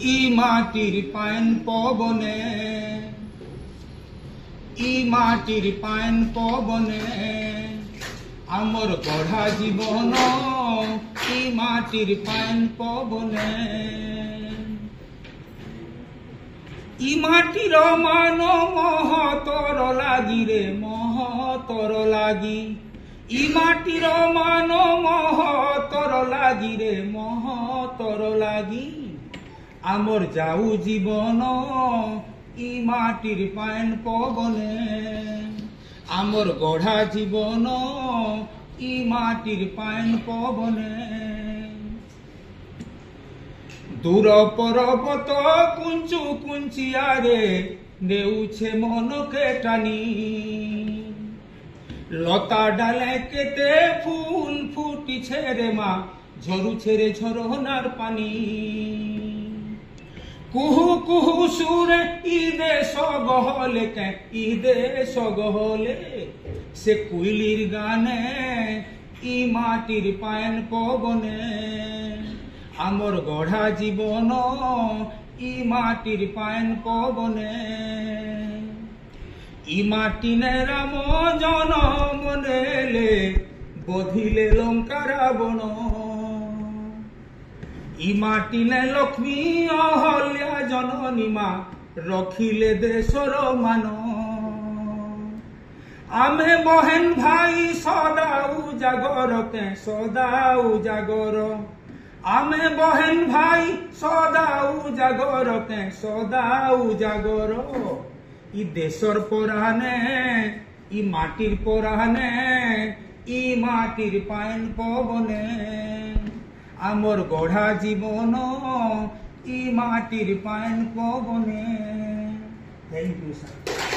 ই মাটির পায়ন পবনে, ই মাটির পায়ন পবনে আমর গড়া জীবন, ই মাটির পায়ন পবনে। ই মাটির মান মহতর লাগি রে মহতর লাগি, ই মাটির মান মহতর লাগি রে মহতর লাগি। আমর যাও জীবন ই মাটির পায়ন পবনে, আমর গড়া জীবন ই মাটির পায়ন পবনে। দূর পর্বত কুঞ্চু কুঞ্চিয়ারে নেউছে মনকে টানি, লতা ডালে কেটে ফুল ফুটিছে রে মা, ঝরুছে রে ঝরনার পানি। কুহু কুহু সুরে ঈদে সগহলে কে ঈদে সগহলে, সে কুইলির গানে ই মাটির পায়ন পবনে। আমর গড়া জীবন ই মাটির পায়ন পবনে। ই মাটি নে রাম জনম নেলে, বধিলে লঙ্কা রাবণ। ই মাটি নে লক্ষ্মী অহল্যা জননী মা, রখিলে দেশর মান। আমে বহেন ভাই সদা উজাগর কে সদা উজাগর, আমে বহেন ভাই সদা উজাগর কে সদা উজাগর। ই দেশর পরানে ই মাটির পরানে, ই মাটির পায়ন পবনে। আমর গড়া জীবন ই মাটির পায়ন পবনে। Thank you sir.